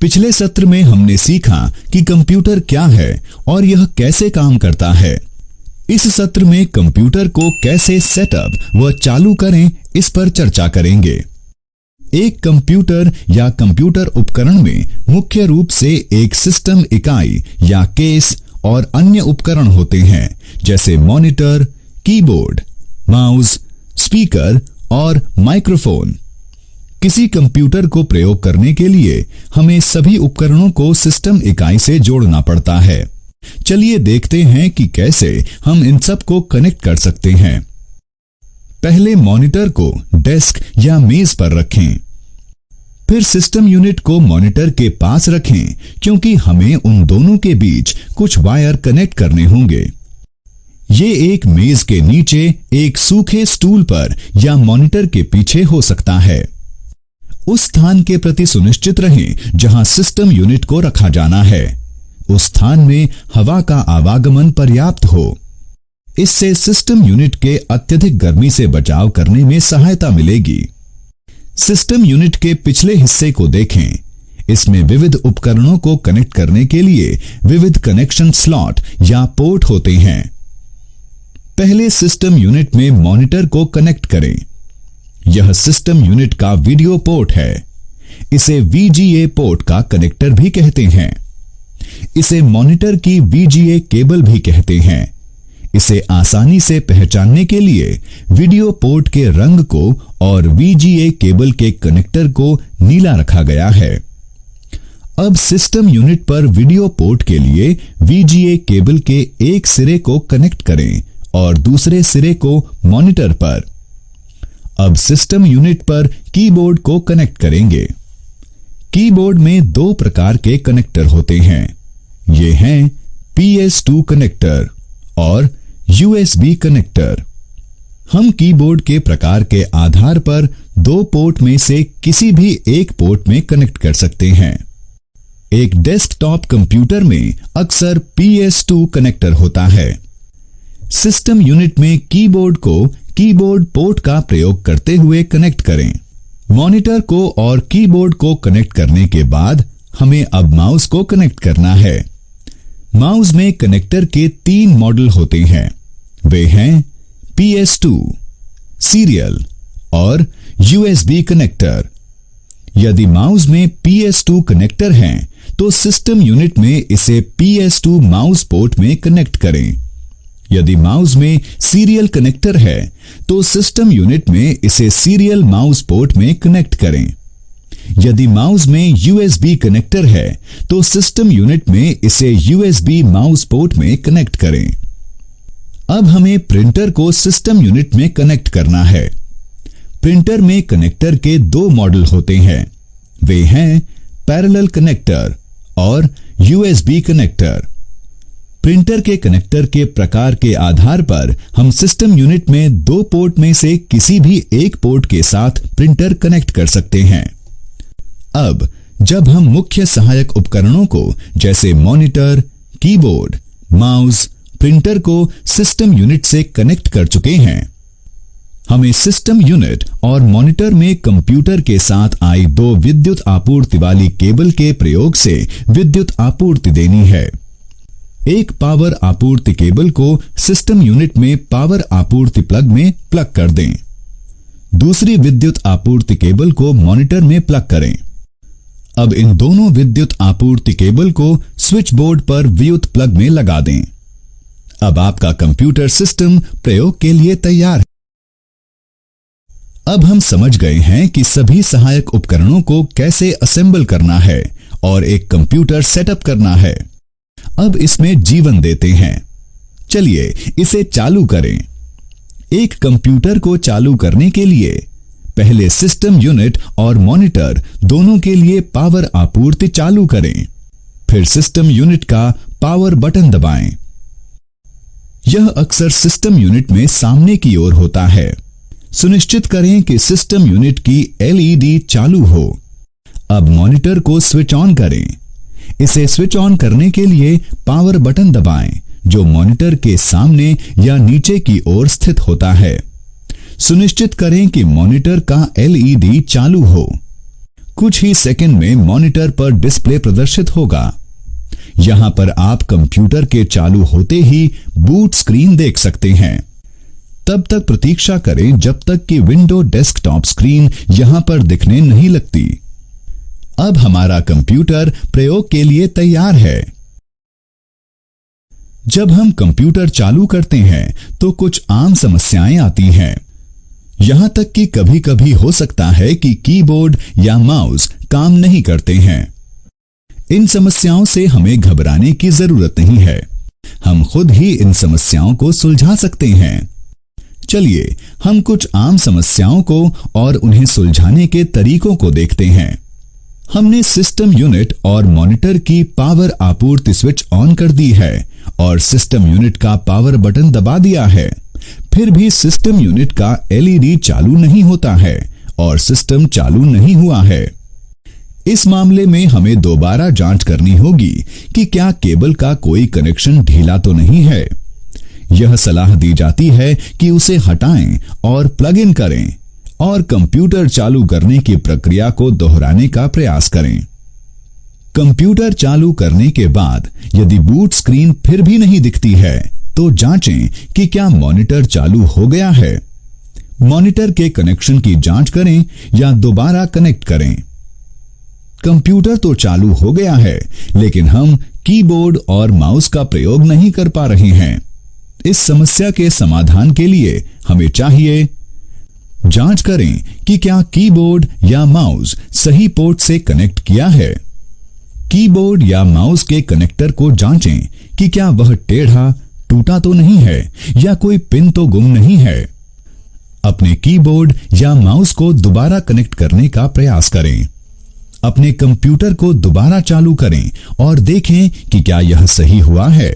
पिछले सत्र में हमने सीखा कि कंप्यूटर क्या है और यह कैसे काम करता है। इस सत्र में कंप्यूटर को कैसे सेटअप व चालू करें, इस पर चर्चा करेंगे। एक कंप्यूटर या कंप्यूटर उपकरण में मुख्य रूप से एक सिस्टम इकाई या केस और अन्य उपकरण होते हैं, जैसे मॉनिटर, कीबोर्ड, माउस, स्पीकर और माइक्रोफोन। किसी कंप्यूटर को प्रयोग करने के लिए हमें सभी उपकरणों को सिस्टम इकाई से जोड़ना पड़ता है। चलिए देखते हैं कि कैसे हम इन सब को कनेक्ट कर सकते हैं। पहले मॉनिटर को डेस्क या मेज पर रखें। फिर सिस्टम यूनिट को मॉनिटर के पास रखें, क्योंकि हमें उन दोनों के बीच कुछ वायर कनेक्ट करने होंगे। ये एक मेज के नीचे एक सूखे स्टूल पर या मॉनिटर के पीछे हो सकता है। उस स्थान के प्रति सुनिश्चित रहें जहां सिस्टम यूनिट को रखा जाना है। उस स्थान में हवा का आवागमन पर्याप्त हो। इससे सिस्टम यूनिट के अत्यधिक गर्मी से बचाव करने में सहायता मिलेगी। सिस्टम यूनिट के पिछले हिस्से को देखें। इसमें विविध उपकरणों को कनेक्ट करने के लिए विविध कनेक्शन स्लॉट या पोर्ट होते हैं। पहले सिस्टम यूनिट में मॉनिटर को कनेक्ट करें। यह सिस्टम यूनिट का वीडियो पोर्ट है। इसे VGA पोर्ट का कनेक्टर भी कहते हैं। इसे मॉनिटर की VGA केबल भी कहते हैं। इसे आसानी से पहचानने के लिए वीडियो पोर्ट के रंग को और VGA केबल के कनेक्टर को नीला रखा गया है। अब सिस्टम यूनिट पर वीडियो पोर्ट के लिए VGA केबल के एक सिरे को कनेक्ट करें और दूसरे सिरे को मॉनिटर पर। अब सिस्टम यूनिट पर कीबोर्ड को कनेक्ट करेंगे। कीबोर्ड में दो प्रकार के कनेक्टर होते हैं। ये हैं PS2 कनेक्टर और USB कनेक्टर। हम कीबोर्ड के प्रकार के आधार पर दो पोर्ट में से किसी भी एक पोर्ट में कनेक्ट कर सकते हैं। एक डेस्कटॉप कंप्यूटर में अक्सर PS2 कनेक्टर होता है। सिस्टम यूनिट में कीबोर्ड को कीबोर्ड पोर्ट का प्रयोग करते हुए कनेक्ट करें। मॉनिटर को और कीबोर्ड को कनेक्ट करने के बाद हमें अब माउस को कनेक्ट करना है। माउस में कनेक्टर के 3 मॉडल होते हैं। वे हैं PS2, सीरियल और USB कनेक्टर। यदि माउस में PS2 कनेक्टर हैं, तो सिस्टम यूनिट में इसे PS2 माउस पोर्ट में कनेक्ट करें। यदि माउस में सीरियल कनेक्टर है, तो सिस्टम यूनिट में इसे सीरियल माउस पोर्ट में कनेक्ट करें। यदि माउस में USB कनेक्टर है, तो सिस्टम यूनिट में इसे USB माउस पोर्ट में कनेक्ट करें। अब हमें प्रिंटर को सिस्टम यूनिट में कनेक्ट करना है। प्रिंटर में कनेक्टर के 2 मॉडल होते हैं। वे हैं पैरेलल कनेक्टर और USB कनेक्टर। प्रिंटर के कनेक्टर के प्रकार के आधार पर हम सिस्टम यूनिट में 2 पोर्ट में से किसी भी एक पोर्ट के साथ प्रिंटर कनेक्ट कर सकते हैं। अब जब हम मुख्य सहायक उपकरणों को जैसे मॉनिटर, कीबोर्ड, माउस, प्रिंटर को सिस्टम यूनिट से कनेक्ट कर चुके हैं, हमें सिस्टम यूनिट और मॉनिटर में कंप्यूटर के साथ आई 2 विद्युत आपूर्ति वाली केबल के प्रयोग से विद्युत आपूर्ति देनी है। एक पावर आपूर्ति केबल को सिस्टम यूनिट में पावर आपूर्ति प्लग में प्लग कर दें। दूसरी विद्युत आपूर्ति केबल को मॉनिटर में प्लग करें। अब इन दोनों विद्युत आपूर्ति केबल को स्विच बोर्ड पर विद्युत प्लग में लगा दें। अब आपका कंप्यूटर सिस्टम प्रयोग के लिए तैयार है। अब हम समझ गए हैं कि सभी सहायक उपकरणों को कैसे असेंबल करना है और एक कंप्यूटर सेटअप करना है। अब इसमें जीवन देते हैं। चलिए इसे चालू करें। एक कंप्यूटर को चालू करने के लिए पहले सिस्टम यूनिट और मॉनिटर दोनों के लिए पावर आपूर्ति चालू करें। फिर सिस्टम यूनिट का पावर बटन दबाएं। यह अक्सर सिस्टम यूनिट में सामने की ओर होता है। सुनिश्चित करें कि सिस्टम यूनिट की LED चालू हो। अब मॉनिटर को स्विच ऑन करें। इसे स्विच ऑन करने के लिए पावर बटन दबाएं, जो मॉनिटर के सामने या नीचे की ओर स्थित होता है। सुनिश्चित करें कि मॉनिटर का LED चालू हो। कुछ ही सेकंड में मॉनिटर पर डिस्प्ले प्रदर्शित होगा। यहां पर आप कंप्यूटर के चालू होते ही बूट स्क्रीन देख सकते हैं। तब तक प्रतीक्षा करें जब तक कि विंडो डेस्कटॉप स्क्रीन यहां पर दिखने नहीं लगती। अब हमारा कंप्यूटर प्रयोग के लिए तैयार है। जब हम कंप्यूटर चालू करते हैं तो कुछ आम समस्याएं आती हैं। यहां तक कि कभी कभी हो सकता है कि कीबोर्ड या माउस काम नहीं करते हैं। इन समस्याओं से हमें घबराने की जरूरत नहीं है। हम खुद ही इन समस्याओं को सुलझा सकते हैं। चलिए हम कुछ आम समस्याओं को और उन्हें सुलझाने के तरीकों को देखते हैं। हमने सिस्टम यूनिट और मॉनिटर की पावर आपूर्ति स्विच ऑन कर दी है और सिस्टम यूनिट का पावर बटन दबा दिया है। फिर भी सिस्टम यूनिट का एलईडी चालू नहीं होता है और सिस्टम चालू नहीं हुआ है। इस मामले में हमें दोबारा जांच करनी होगी कि क्या केबल का कोई कनेक्शन ढीला तो नहीं है। यह सलाह दी जाती है कि उसे हटाएं और प्लग इन करें और कंप्यूटर चालू करने की प्रक्रिया को दोहराने का प्रयास करें। कंप्यूटर चालू करने के बाद यदि बूट स्क्रीन फिर भी नहीं दिखती है तो जांचें कि क्या मॉनिटर चालू हो गया है। मॉनिटर के कनेक्शन की जांच करें या दोबारा कनेक्ट करें। कंप्यूटर तो चालू हो गया है लेकिन हम कीबोर्ड और माउस का प्रयोग नहीं कर पा रहे हैं। इस समस्या के समाधान के लिए हमें चाहिए जांच करें कि क्या कीबोर्ड या माउस सही पोर्ट से कनेक्ट किया है। कीबोर्ड या माउस के कनेक्टर को जांचें कि क्या वह टेढ़ा टूटा तो नहीं है या कोई पिन तो गुम नहीं है। अपने कीबोर्ड या माउस को दोबारा कनेक्ट करने का प्रयास करें। अपने कंप्यूटर को दोबारा चालू करें और देखें कि क्या यह सही हुआ है।